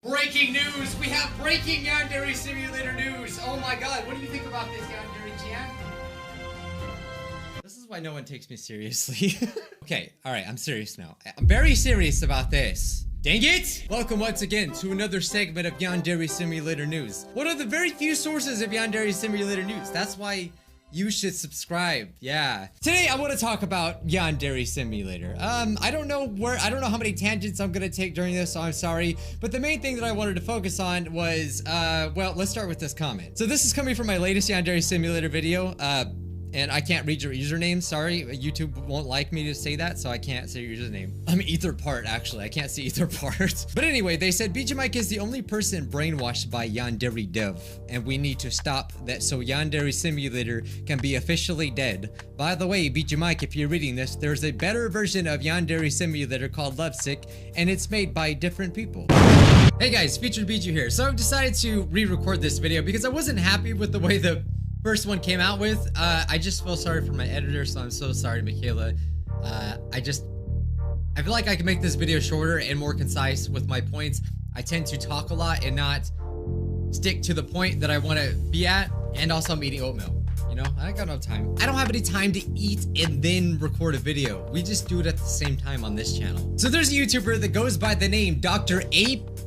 Breaking news! We have breaking Yandere Simulator news! Oh my god, what do you think about this, Yandere-chan? This is why no one takes me seriously. Okay, alright, I'm serious now. I'm very serious about this. Dang it! Welcome once again to another segment of Yandere Simulator News. One of the very few sources of Yandere Simulator News. That's why you should subscribe. Yeah. Today I want to talk about Yandere Simulator. I don't know how many tangents I'm gonna take during this, so I'm sorry. But the main thing that I wanted to focus on was, well, let's start with this comment. So this is coming from my latest Yandere Simulator video. And I can't read your username, sorry. YouTube won't like me to say that, so I can't say your username. I'm Ether Part, actually. I can't say Ether Part. But anyway, they said Bijuu is the only person brainwashed by Yandere Dev, and we need to stop that so Yandere Simulator can be officially dead. By the way, Bijuu, if you're reading this, there's a better version of Yandere Simulator called Lovesick, and it's made by different people. Hey guys, Featured Bijuu here. So I've decided to re-record this video because I wasn't happy with the way the first one came out with. I just feel sorry for my editor, so I'm so sorry, Michaela. I feel like I can make this video shorter and more concise with my points. I tend to talk a lot and not stick to the point that I want to be at, and also I'm eating oatmeal. You know, I got no time. I don't have any time to eat and then record a video. We just do it at the same time on this channel. So there's a YouTuber that goes by the name Dr. Apis?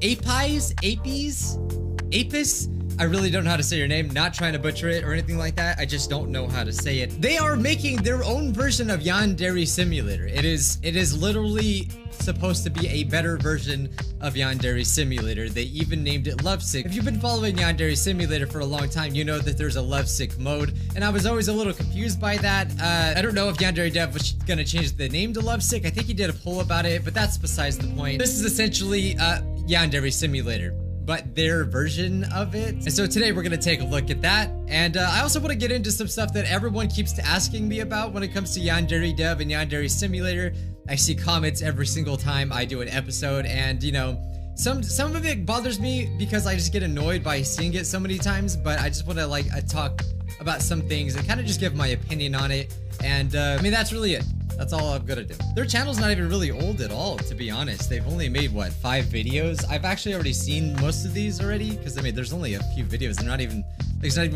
I really don't know how to say your name, not trying to butcher it or anything like that. I just don't know how to say it. They are making their own version of Yandere Simulator. It is literally supposed to be a better version of Yandere Simulator. They even named it Lovesick. If you've been following Yandere Simulator for a long time, you know that there's a Lovesick mode, and I was always a little confused by that. I don't know if Yandere Dev was gonna change the name to Lovesick. I think he did a poll about it, but that's besides the point. This is essentially Yandere Simulator, but their version of it. And so today we're gonna take a look at that. And I also want to get into some stuff that everyone keeps asking me about when it comes to Yandere Dev and Yandere Simulator. I see comments every single time I do an episode, and you know, some of it bothers me because I just get annoyed by seeing it so many times, but I just want to talk about some things and kind of just give my opinion on it. And I mean, that's really it. That's all I'm gonna do. Their channel's not even really old at all, to be honest. They've only made, what, 5 videos? I've actually already seen most of these already, because I mean, there's only a few videos. There's not even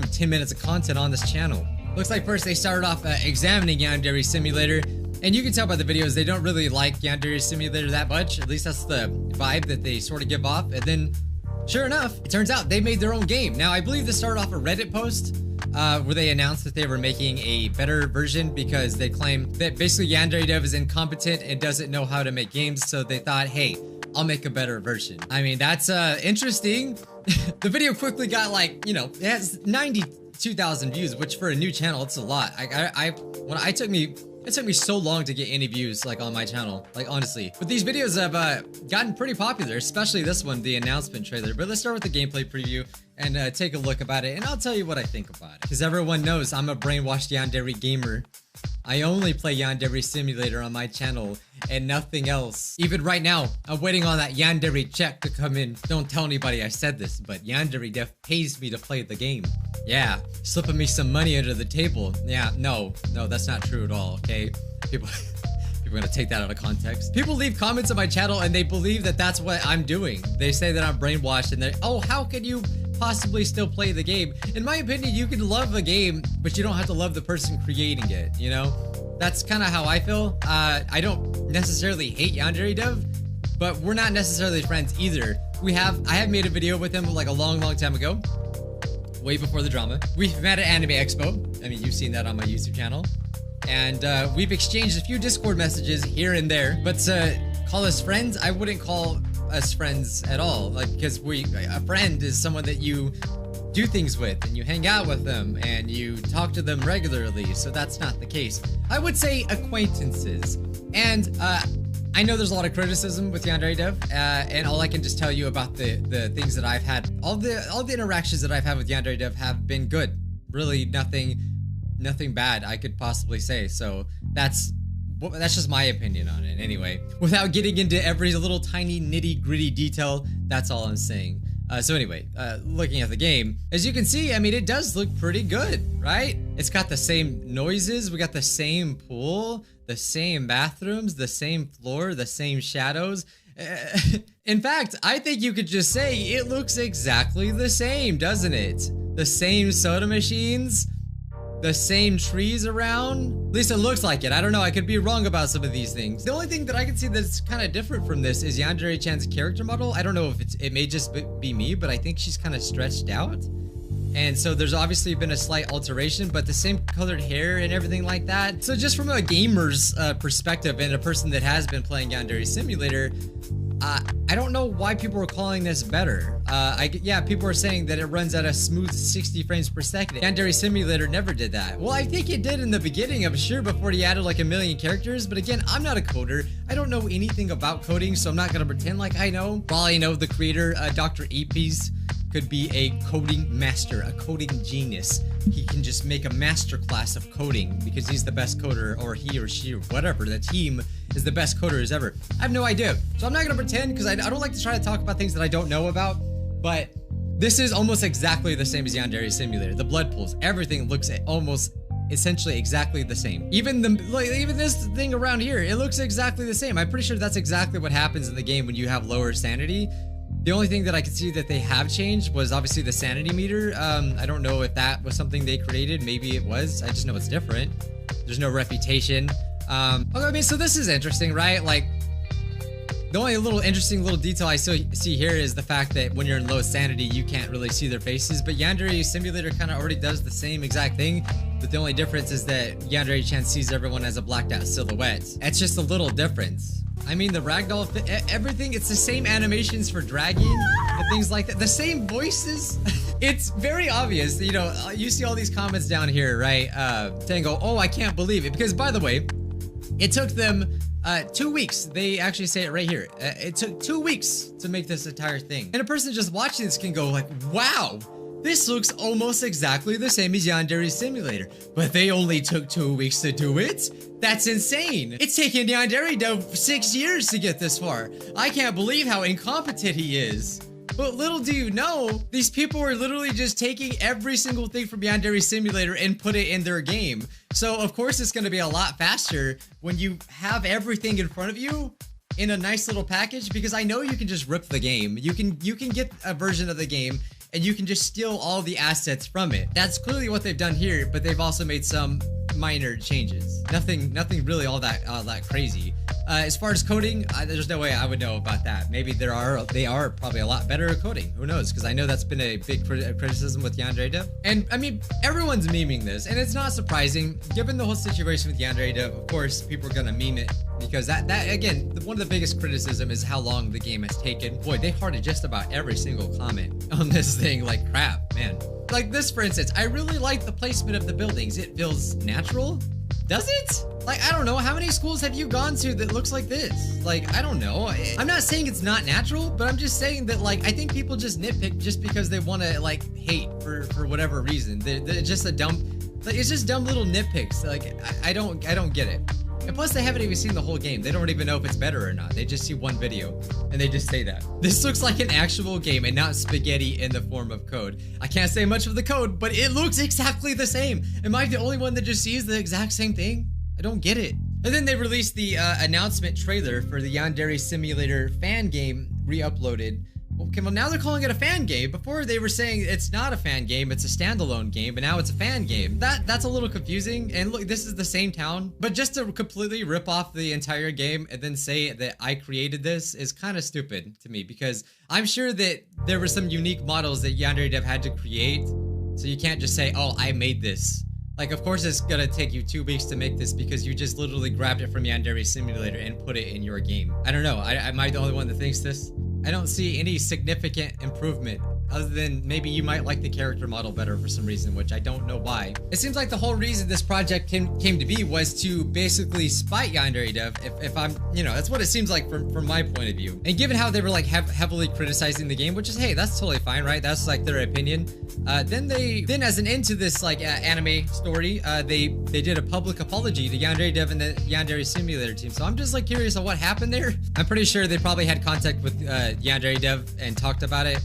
10 minutes of content on this channel. Looks like first they started off examining Yandere Simulator, and you can tell by the videos they don't really like Yandere Simulator that much. At least that's the vibe that they sort of give off. And then, sure enough, it turns out they made their own game. Now, I believe this started off a Reddit post, where they announced that they were making a better version because they claim that basically Yandere Dev is incompetent and doesn't know how to make games, so they thought, hey, I'll make a better version. I mean, that's interesting. The video quickly got, like, you know, it has 92,000 views, which for a new channel, it's a lot. It took me so long to get any views, like, on my channel, like, honestly. But these videos have gotten pretty popular, especially this one, the announcement trailer. But let's start with the gameplay preview and take a look about it, and I'll tell you what I think about it. Because everyone knows I'm a brainwashed Yandere gamer. I only play Yandere Simulator on my channel and nothing else. Even right now, I'm waiting on that Yandere check to come in. Don't tell anybody I said this, but Yandere Dev pays me to play the game. Yeah, slipping me some money under the table. Yeah, no, that's not true at all, okay? People are gonna take that out of context. People leave comments on my channel and they believe that that's what I'm doing. They say that I'm brainwashed and they're, oh, how can you possibly still play the game? In my opinion, you can love a game, but you don't have to love the person creating it, you know? That's kind of how I feel. I don't necessarily hate Yandere Dev, but we're not necessarily friends either. I have made a video with him like a long time ago, way before the drama. We've met at Anime Expo. I mean, you've seen that on my YouTube channel. And we've exchanged a few Discord messages here and there, but to call us friends, I wouldn't call us friends at all. Like, because a friend is someone that you do things with and you hang out with them and you talk to them regularly, so that's not the case. I would say acquaintances. And I know there's a lot of criticism with Yandere Dev, and all I can just tell you about the things that I've had, all the interactions that I've had with Yandere Dev have been good. Really nothing bad I could possibly say. So that's just my opinion on it anyway. Without getting into every little tiny nitty-gritty detail, that's all I'm saying. So anyway, looking at the game, as you can see, I mean, it does look pretty good, right? It's got the same noises, we got the same pool, the same bathrooms, the same floor, the same shadows. In fact, I think you could just say it looks exactly the same, doesn't it? The same soda machines, the same trees around. At least it looks like it. I don't know. I could be wrong about some of these things. The only thing that I can see that's kind of different from this is Yandere-chan's character model. I don't know if it may just be me, but I think she's kind of stretched out. And so there's obviously been a slight alteration, but the same colored hair and everything like that. So just from a gamer's perspective and a person that has been playing Yandere Simulator, I don't know why people are calling this better. Yeah, people are saying that it runs at a smooth 60 frames per second. Yandere Simulator never did that. Well, I think it did in the beginning, I'm sure, before he added like 1 million characters. But again, I'm not a coder. I don't know anything about coding, so I'm not gonna pretend like I know. While I know the creator, Dr. Apes, could be a coding master, a coding genius. He can just make a master class of coding because he's the best coder, or he or she or whatever, the team is the best coders ever. I have no idea. So I'm not gonna pretend because I don't like to try to talk about things that I don't know about, but this is almost exactly the same as Yandere Simulator. The blood pools, everything looks almost essentially exactly the same. Even this thing around here, it looks exactly the same. I'm pretty sure that's exactly what happens in the game when you have lower sanity. The only thing that I could see that they have changed was obviously the sanity meter. I don't know if that was something they created. Maybe it was. I just know it's different. There's no reputation. Okay, I mean, so this is interesting, right? Like, the only interesting little detail I see here is the fact that when you're in low sanity, you can't really see their faces. But Yandere Simulator kind of already does the same exact thing. But the only difference is that Yandere-chan sees everyone as a blacked out silhouette. It's just a little difference. I mean, the ragdoll, everything, it's the same animations for dragging and things like that. The same voices. It's very obvious, you know, you see all these comments down here, right? Saying, oh, I can't believe it. Because by the way, it took them 2 weeks. They actually say it right here. It took 2 weeks to make this entire thing. And a person just watching this can go like, wow, this looks almost exactly the same as Yandere Simulator, but they only took 2 weeks to do it? That's insane. It's taken Yandere Dev 6 years to get this far. I can't believe how incompetent he is. But little do you know, these people are literally just taking every single thing from Yandere Simulator and put it in their game. So of course it's gonna be a lot faster when you have everything in front of you in a nice little package, because I know you can just rip the game. You can get a version of the game and you can just steal all the assets from it. That's clearly what they've done here, but they've also made some minor changes. Nothing really all that crazy. As far as coding, there's no way I would know about that. Maybe they are probably a lot better at coding. Who knows? Because I know that's been a big criticism with Yandere Dev. And I mean, everyone's memeing this, and it's not surprising given the whole situation with Yandere Dev. Of course, people are gonna meme it because that again, one of the biggest criticism is how long the game has taken. Boy, they hearted just about every single comment on this thing like crap, man. Like this, for instance, I really like the placement of the buildings. It feels natural. Does it? Like, I don't know. How many schools have you gone to that looks like this? Like, I don't know. I'm not saying it's not natural, but I'm just saying that, like, I think people just nitpick just because they want to, like, hate for whatever reason. They're just a dumb, like, it's just dumb little nitpicks. Like, I don't get it. And plus, they haven't even seen the whole game. They don't even know if it's better or not. They just see one video, and they just say that. This looks like an actual game and not spaghetti in the form of code. I can't say much of the code, but it looks exactly the same. Am I the only one that just sees the exact same thing? I don't get it. And then they released the announcement trailer for the Yandere Simulator fan game REUPLOAD. Okay, well now they're calling it a fan game. Before they were saying it's not a fan game, it's a standalone game, but now it's a fan game. That's a little confusing. And look, this is the same town, but just to completely rip off the entire game and then say that I created this is kind of stupid to me, because I'm sure that there were some unique models that Yandere Dev had to create. So you can't just say, oh, I made this. Like, of course it's gonna take you 2 weeks to make this because you just literally grabbed it from Yandere Simulator and put it in your game. I don't know. Am I the only one that thinks this? I don't see any significant improvement other than maybe you might like the character model better for some reason, which I don't know why. It seems like the whole reason this project came to be was to basically spite Yandere Dev, if I'm, you know, that's what it seems like from my point of view. And given how they were like heavily criticizing the game, which is, hey, that's totally fine, right? That's like their opinion. Then as an end to this like anime story, they did a public apology to Yandere Dev and the Yandere Simulator team. So I'm just like curious of what happened there. I'm pretty sure they probably had contact with Yandere Dev and talked about it.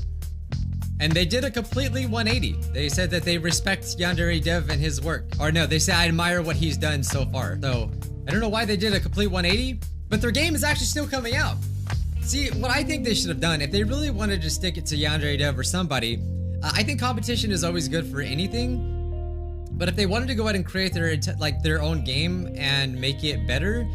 And they did a completely 180. They said that they respect Yandere Dev and his work. Or no, they say I admire what he's done so far. So I don't know why they did a complete 180, but their game is actually still coming out. See, what I think they should have done, if they really wanted to stick it to Yandere Dev or somebody, I think competition is always good for anything. But if they wanted to go ahead and create their own game and make it better,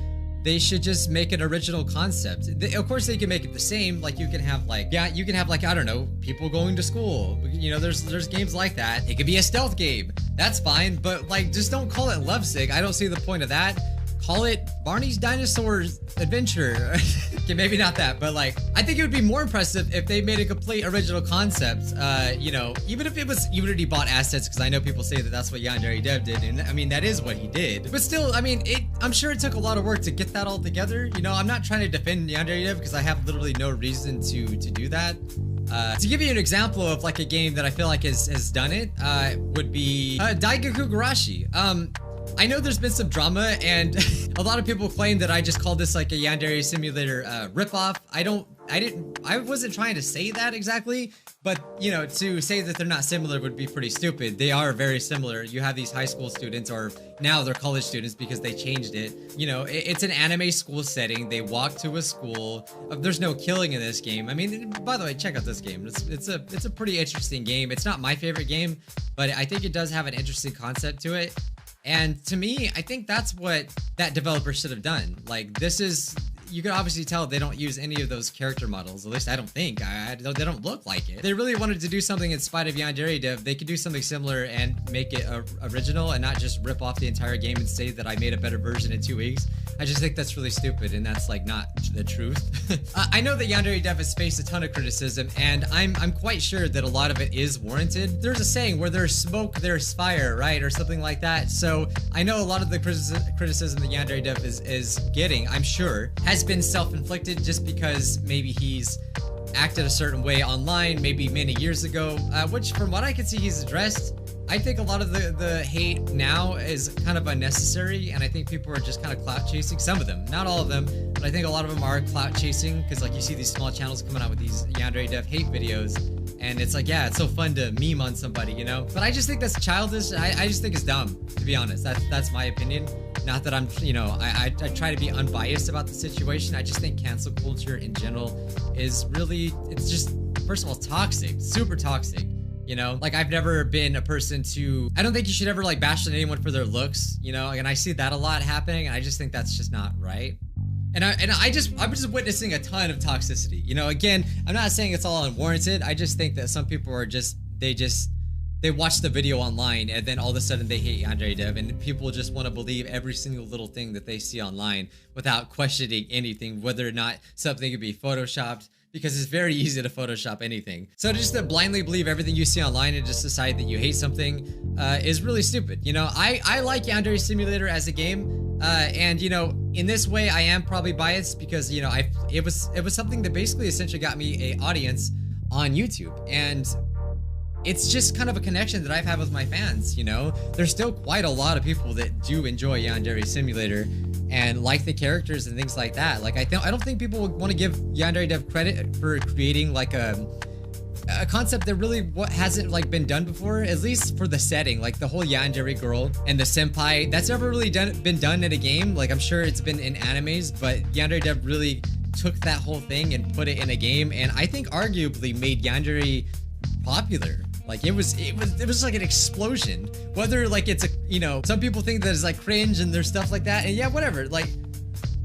they should just make an original concept. Of course, they can make it the same. Like you can have like, I don't know, people going to school. You know, there's games like that. It could be a stealth game. That's fine. But like, just don't call it Lovesick. I don't see the point of that. Call it Barney's Dinosaurs Adventure. Okay, maybe not that, but like, I think it would be more impressive if they made a complete original concept. You know, even if it was Unity bought assets, because I know people say that that's what Yandere Dev did, and I mean, that is what he did. But still, I mean, I'm sure it took a lot of work to get that all together. You know, I'm not trying to defend Yandere Dev because I have literally no reason to do that. To give you an example of like a game that I feel like has done it, would be Daigaku Garashi. I know there's been some drama, and a lot of people claim that I just called this like a Yandere Simulator ripoff. I wasn't trying to say that exactly, but you know, to say that they're not similar would be pretty stupid. They are very similar. You have these high school students, or now they're college students because they changed it. You know, it's an anime school setting. They walk to a school. There's no killing in this game. I mean, by the way, check out this game. It's a pretty interesting game. It's not my favorite game, but I think it does have an interesting concept to it. And to me, I think that's what that developer should have done. Like, this is, you can obviously tell they don't use any of those character models. At least I don't think. They don't look like it. If they really wanted to do something in spite of Yandere Dev, they could do something similar and make it original and not just rip off the entire game and say that I made a better version in 2 weeks. I just think that's really stupid, and that's like not the truth. I know that Yandere Dev has faced a ton of criticism, and I'm quite sure that a lot of it is warranted. There's a saying, where there's smoke, there's fire, right? Or something like that. So I know a lot of the criticism that Yandere Dev is getting, I'm sure, has been self-inflicted just because maybe he's acted a certain way online, maybe many years ago, which from what I can see he's addressed. I think a lot of the hate now is kind of unnecessary, and I think people are just kind of clout chasing. Some of them, not all of them, but I think a lot of them are clout chasing, because like you see these small channels coming out with these Yandere Dev hate videos, and it's like, yeah, it's so fun to meme on somebody, you know? But I just think that's childish. I just think it's dumb, to be honest. That's my opinion. Not that I'm, you know, I try to be unbiased about the situation. I just think cancel culture in general is really, it's just, first of all, toxic, super toxic. You know, like I've never been a person to, I don't think you should ever like bash on anyone for their looks, you know, and I see that a lot happening, and I just think that's just not right. And I'm just witnessing a ton of toxicity, you know. Again, I'm not saying it's all unwarranted. I just think that some people are they watch the video online and then all of a sudden they hate Yandere Dev, and people just want to believe every single little thing that they see online without questioning anything, whether or not something could be photoshopped, because it's very easy to Photoshop anything. So just to blindly believe everything you see online and just decide that you hate something is really stupid. You know, I like Yandere Simulator as a game, and you know, in this way I am probably biased because, you know, it was something that basically essentially got me an audience on YouTube, and it's just kind of a connection that I've had with my fans, you know? There's still quite a lot of people that do enjoy Yandere Simulator and like the characters and things like that. Like, I don't think people would want to give Yandere Dev credit for creating like a concept that really hasn't like been done before, at least for the setting. Like the whole Yandere girl and the senpai, that's never really been done in a game. Like, I'm sure it's been in animes, but Yandere Dev really took that whole thing and put it in a game, and I think arguably made Yandere popular. Like, it was like an explosion. Whether like it's a, you know, some people think that it's like cringe and there's stuff like that, and yeah, whatever, like,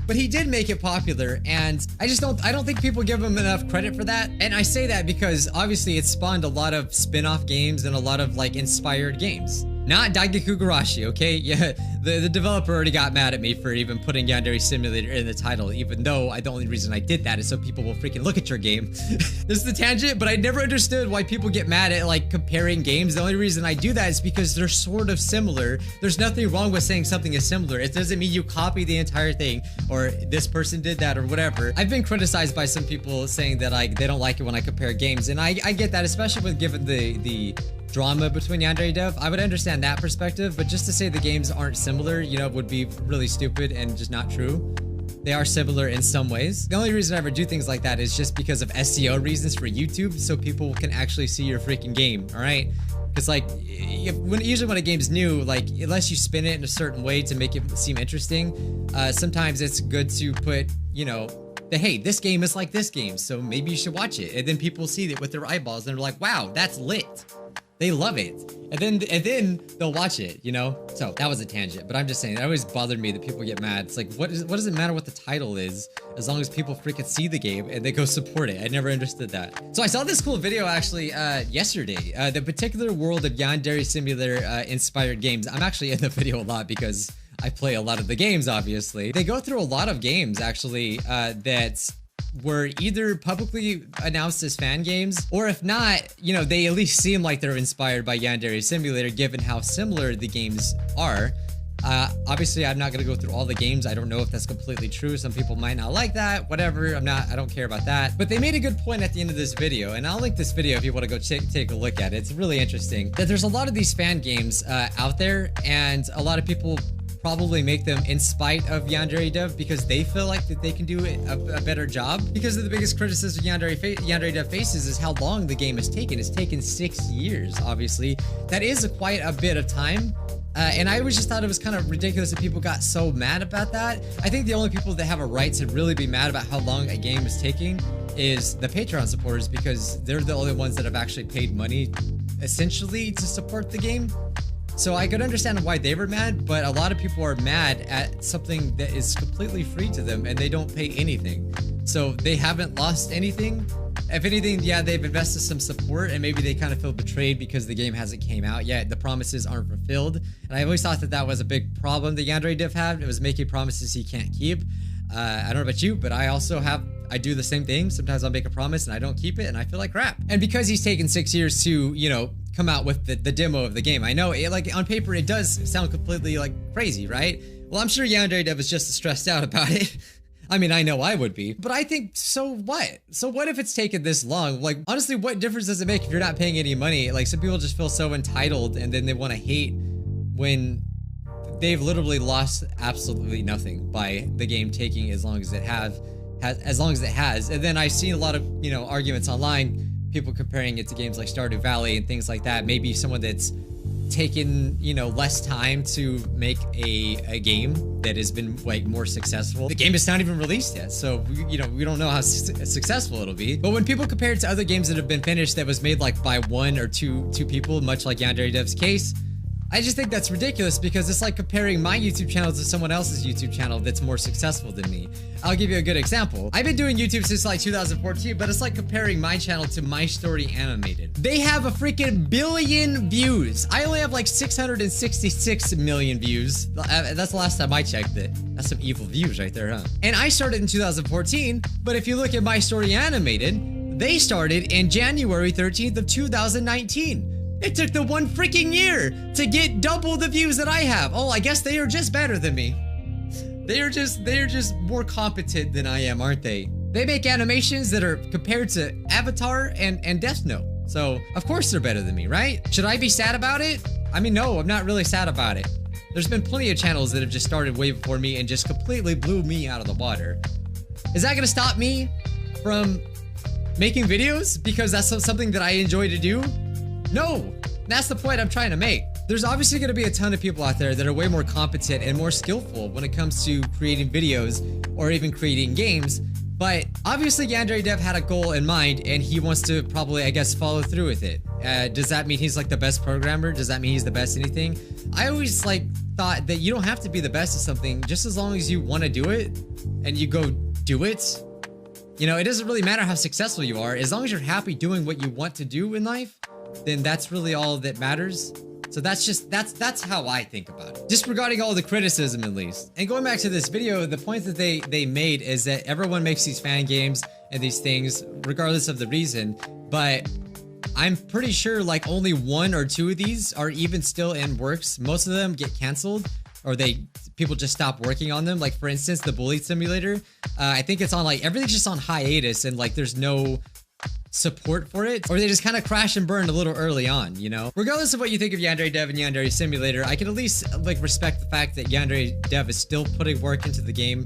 but he did make it popular, and I don't think people give him enough credit for that. And I say that because obviously it spawned a lot of spin-off games and a lot of like inspired games. Not Daigaku Garashi, okay? Yeah, the developer already got mad at me for even putting Yandere Simulator in the title, even though the only reason I did that is so people will freaking look at your game. This is the tangent, but I never understood why people get mad at like comparing games. The only reason I do that is because they're sort of similar. There's nothing wrong with saying something is similar. It doesn't mean you copy the entire thing, or this person did that, or whatever. I've been criticized by some people saying that they don't like it when I compare games, and I get that, especially when given the drama between Yandere Dev. I would understand that perspective, but just to say the games aren't similar, you know, would be really stupid and just not true. They are similar in some ways. The only reason I ever do things like that is just because of SEO reasons for YouTube, so people can actually see your freaking game, all right? Because like, usually when a game's new, like, unless you spin it in a certain way to make it seem interesting, sometimes it's good to put, you know, that, hey, this game is like this game, so maybe you should watch it. And then people see it with their eyeballs and they're like, wow, that's lit. They love it. And then they'll watch it, you know? So that was a tangent, but I'm just saying, that always bothered me that people get mad. It's like, what does it matter what the title is, as long as people freaking see the game and they go support it? I never understood that. So I saw this cool video actually yesterday, the particular world of Yandere Simulator inspired games. I'm actually in the video a lot because I play a lot of the games, obviously. They go through a lot of games actually that were either publicly announced as fan games, or if not, you know, they at least seem like they're inspired by Yandere Simulator given how similar the games are. Obviously, I'm not going to go through all the games. I don't know if that's completely true. Some people might not like that, whatever. I don't care about that. But they made a good point at the end of this video, and I'll link this video if you want to go take a look at it. It's really interesting that there's a lot of these fan games out there, and a lot of people probably make them in spite of Yandere Dev because they feel like that they can do a better job. Because of the biggest criticism Yandere Dev faces is how long the game has taken. It's taken 6 years, obviously. That is quite a bit of time. And I always just thought it was kind of ridiculous that people got so mad about that. I think the only people that have a right to really be mad about how long a game is taking is the Patreon supporters, because they're the only ones that have actually paid money, essentially, to support the game. So I could understand why they were mad, but a lot of people are mad at something that is completely free to them and they don't pay anything. So they haven't lost anything. If anything, yeah, they've invested some support and maybe they kind of feel betrayed because the game hasn't came out yet. The promises aren't fulfilled. And I always thought that that was a big problem that Yandere Dev had. It was making promises he can't keep. I don't know about you, but I do the same thing. Sometimes I'll make a promise and I don't keep it and I feel like crap. And because he's taken 6 years to, you know, come out with the demo of the game, I know it, like on paper, it does sound completely like crazy, right? Well, I'm sure Yandere Dev is just as stressed out about it. I mean, I know I would be, but I think, so what? So what if it's taken this long? Like, honestly, what difference does it make if you're not paying any money? Like, some people just feel so entitled and then they want to hate when they've literally lost absolutely nothing by the game taking as long as it has. And then I've seen a lot of, you know, arguments online, people comparing it to games like Stardew Valley and things like that. Maybe someone that's taken, you know, less time to make a game that has been like more successful. The game is not even released yet, so you know, we don't know how successful it'll be. But when people compare it to other games that have been finished that was made like by one or two people, much like Yandere Dev's case, I just think that's ridiculous, because it's like comparing my YouTube channel to someone else's YouTube channel that's more successful than me. I'll give you a good example. I've been doing YouTube since like 2014, but it's like comparing my channel to My Story Animated. They have a freaking billion views. I only have like 666 million views. That's the last time I checked it. That's some evil views right there, huh? And I started in 2014, but if you look at My Story Animated, they started in January 13th of 2019. It took them 1 freaking year to get double the views that I have. Oh, I guess they are just better than me. They are just more competent than I am, aren't they? They make animations that are compared to Avatar and Death Note. So, of course they're better than me, right? Should I be sad about it? I mean, no, I'm not really sad about it. There's been plenty of channels that have just started way before me and just completely blew me out of the water. Is that gonna stop me from making videos because that's something that I enjoy to do? No, that's the point I'm trying to make. There's obviously going to be a ton of people out there that are way more competent and more skillful when it comes to creating videos or even creating games. But obviously Yandere Dev had a goal in mind and he wants to probably, I guess, follow through with it. Does that mean he's like the best programmer? Does that mean he's the best at anything? I always like thought that you don't have to be the best at something, just as long as you want to do it and you go do it. You know, it doesn't really matter how successful you are. As long as you're happy doing what you want to do in life, then that's really all that matters. So that's how I think about it. Disregarding all the criticism, at least. And going back to this video, the point that they made is that everyone makes these fan games and these things regardless of the reason, but I'm pretty sure like only 1 or 2 of these are even still in works. Most of them get canceled or people just stop working on them. Like for instance, the Bully Simulator, I think it's on like, everything's just on hiatus and like there's no support for it, or they just kind of crash and burn a little early on, you know? Regardless of what you think of Yandere Dev and Yandere Simulator, I can at least like respect the fact that Yandere Dev is still putting work into the game.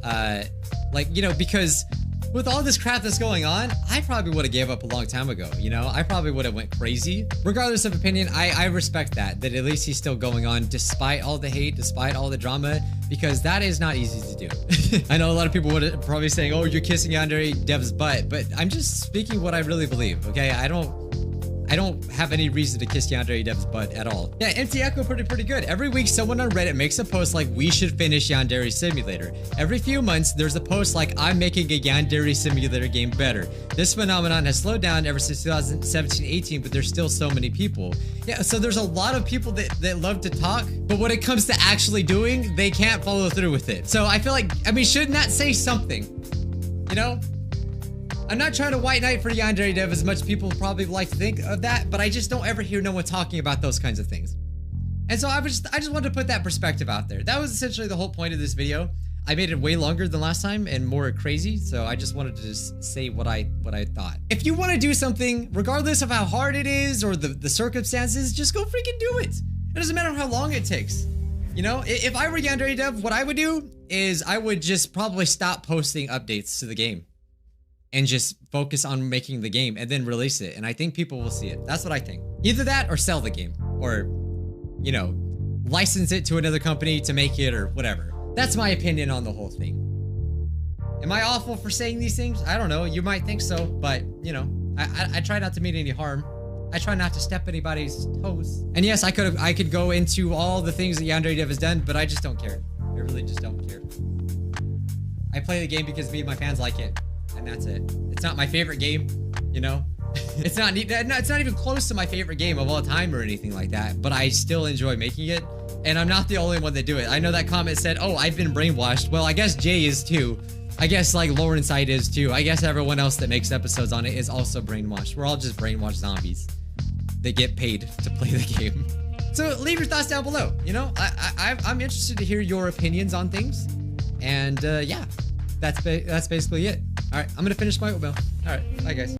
Like, you know, because with all this crap that's going on, I probably would have gave up a long time ago, you know? I probably would have went crazy. Regardless of opinion, I respect that at least he's still going on despite all the hate, despite all the drama, because that is not easy to do. I know a lot of people would probably saying, oh, you're kissing Yandere Dev's butt, but I'm just speaking what I really believe, okay? I don't have any reason to kiss Yandere Dev's butt at all. Yeah, MT Echo pretty good. Every week, someone on Reddit makes a post like, we should finish Yandere Simulator. Every few months, there's a post like, I'm making a Yandere Simulator game better. This phenomenon has slowed down ever since 2017-18, but there's still so many people. Yeah, so there's a lot of people that love to talk, but when it comes to actually doing, they can't follow through with it. So I feel like, I mean, shouldn't that say something? You know? I'm not trying to white knight for Yandere Dev as much people probably like to think of that, but I just don't ever hear no one talking about those kinds of things. And so I just wanted to put that perspective out there. That was essentially the whole point of this video. I made it way longer than last time and more crazy, so I just wanted to just say what I thought. If you want to do something, regardless of how hard it is or the circumstances, just go freaking do it. It doesn't matter how long it takes. You know, if I were Yandere Dev, what I would do is I would just probably stop posting updates to the game and just focus on making the game and then release it. And I think people will see it. That's what I think. Either that or sell the game or, you know, license it to another company to make it or whatever. That's my opinion on the whole thing. Am I awful for saying these things? I don't know. You might think so, but you know, I try not to mean any harm. I try not to step anybody's toes. And yes, I could go into all the things that Yandere Dev has done, but I just don't care. I really just don't care. I play the game because me and my fans like it. And that's it. It's not my favorite game, you know? It's not even close to my favorite game of all time or anything like that, but I still enjoy making it. And I'm not the only one that do it. I know that comment said, oh, I've been brainwashed. Well, I guess Jay is too. I guess like Lauren Side is too. I guess everyone else that makes episodes on it is also brainwashed. We're all just brainwashed zombies. They get paid to play the game. So leave your thoughts down below. You know, I'm interested to hear your opinions on things. And yeah, that's basically it. All right, I'm gonna finish my oatmeal. All right, bye guys.